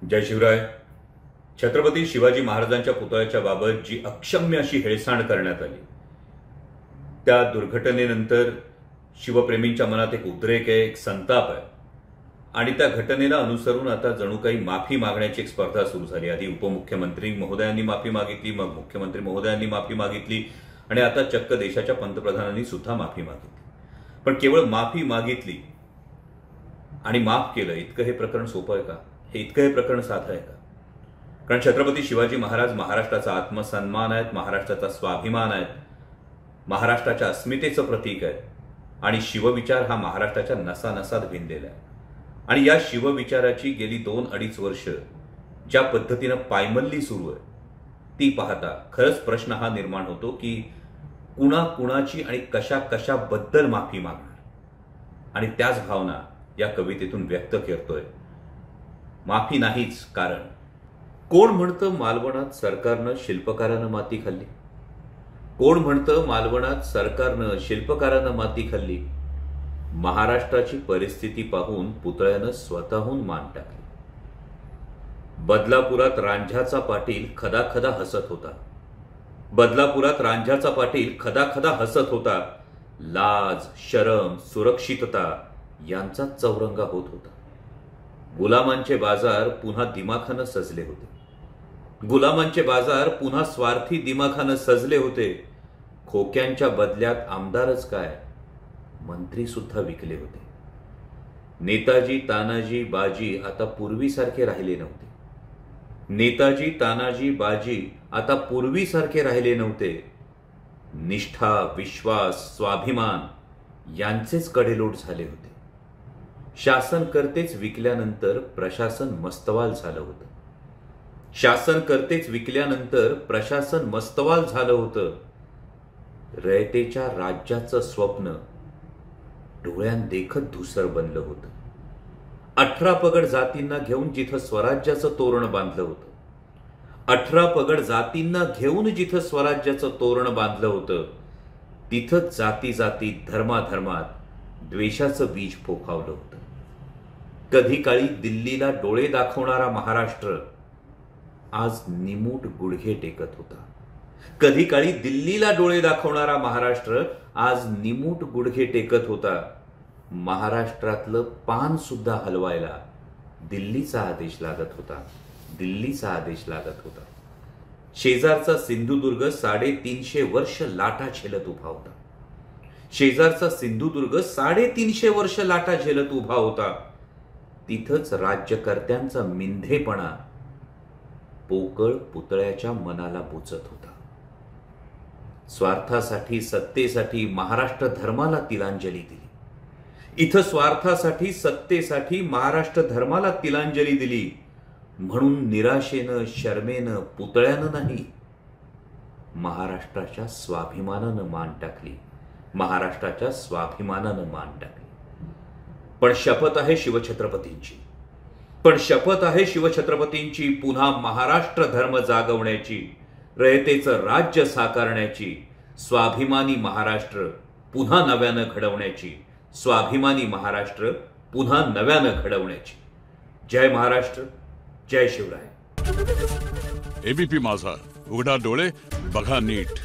जय शिवराय। छत्रपती शिवाजी महाराजांच्या पुतळ्याच्या बाबत जी अक्षम्य अशी हेळसांड करण्यात आली, त्या दुर्घटनेनंतर शिवप्रेमींच्या मनात एक उद्रेक आहे, एक संताप आहे आणि त्या घटनेला अनुसरून आता जणू काही माफी मागण्याची एक स्पर्धा सुरू झाली। आधी उपमुख्यमंत्री महोदयांनी माफी मागितली, मग मुख्यमंत्री महोदयांनी माफी मागितली आणि आता चक्क देशाच्या पंतप्रधानांनी सुद्धा माफी मागितली। पण केवळ माफी मागितली आणि माफ केलं इतकं हे प्रकरण सोपं आहे का? हे इतकं हे प्रकरण साधं आहे का? कारण छत्रपती शिवाजी महाराज महाराष्ट्राचा आत्मसन्मान आहेत, महाराष्ट्राचा स्वाभिमान आहेत, महाराष्ट्राच्या अस्मितेचं प्रतीक आहे आणि शिवविचार हा महाराष्ट्राच्या नसानसात भिनलेला आहे। आणि या शिवविचाराची गेली 2-2.5 वर्ष ज्या पद्धतीनं पायमल्ली सुरू आहे ती पाहता खरंच प्रश्न हा निर्माण होतो की कुणाकुणाची आणि कशा कशाबद्दल माफी मागणार। आणि त्याच भावना या कवितेतून व्यक्त करतोय। माफी नाहीच कारण कोण म्हणतं मालवणात सरकारनं शिल्पकारानं माती खाल्ली, कोण म्हणतं मालवणात सरकारनं शिल्पकारानं माती खाल्ली। महाराष्ट्राची परिस्थिती पाहून पुतळ्यानं स्वतःहून मान टाकली। बदलापुरात रांझ्याचा पाटील खदाखदा हसत होता, बदलापुरात रांझ्याचा पाटील खदाखदा हसत होता। लाज, शरम, सुरक्षितता यांचा चौरंगा होत होता। गुलामांचे बाजार पुन्हा दिमाखानं सजले होते, गुलामांचे बाजार पुन्हा स्वार्थी दिमाखानं सजले होते। खोक्यांच्या बदल्यात आमदारच काय, मंत्री सुद्धा विकले होते। नेताजी तानाजी बाजी आता पूर्वीसारखे राहिले नव्हते, नेताजी तानाजी बाजी आता पूर्वीसारखे राहिले नव्हते। निष्ठा, विश्वास, स्वाभिमान यांचेच कडेलोट झाले होते। शासनकर्तेच विकल्यानंतर प्रशासन मस्तवाल झालं होतं, शासनकर्तेच विकल्यानंतर प्रशासन मस्तवाल झालं होतं। रयतेच्या राज्याचं स्वप्न डोळ्यांदेखत धुसर बनलं होतं। 18 पगड जातींना घेऊन जिथं स्वराज्याचं तोरण बांधलं होतं, 18 पगड जातींना घेऊन जिथं स्वराज्याचं तोरण बांधलं होतं, तिथंच जाती जातीत धर्माधर्मात द्वेषाचं बीज फोफावलं होतं। कधी काळी दिल्लीला डोळे दाखवणारा महाराष्ट्र आज निमूट गुडघे टेकत होता, कधी काळी दिल्लीला डोळे दाखवणारा महाराष्ट्र आज निमूट गुडघे टेकत होता। महाराष्ट्रातलं पान सुद्धा हलवायला दिल्लीचा आदेश लागत होता, दिल्लीचा आदेश लागत होता। शेजारचा सिंधुदुर्ग 350 वर्ष लाटा झेलत उभा होता, शेजारचा सिंधुदुर्ग 350 वर्ष लाटा झेलत उभा होता। तिथंच राज्यकर्त्यांचा मिंधेपणा पोकळ पुतळ्याच्या मनाला बोचत होता। स्वार्थासाठी, सत्तेसाठी महाराष्ट्र धर्माला तिलांजली दिली, इथं स्वार्थासाठी, सत्तेसाठी महाराष्ट्र धर्माला तिलांजली दिली। म्हणून निराशेनं, शर्मेनं, पुतळ्यानं नाही, महाराष्ट्राच्या स्वाभिमानानं मान टाकली, महाराष्ट्राच्या स्वाभिमानानं मान टाकली। पण शपथ आहे शिवछत्रपतींची, पण शपथ आहे शिवछत्रपतींची पुन्हा महाराष्ट्र धर्म जागवण्याची, रयतेचं राज्य साकारण्याची, स्वाभिमानी महाराष्ट्र पुन्हा नव्यानं घडवण्याची, स्वाभिमानी महाराष्ट्र पुन्हा नव्यानं घडवण्याची। जय महाराष्ट्र, जय शिवराय। एबीपी माझा, उघडा डोळे बघा नीट।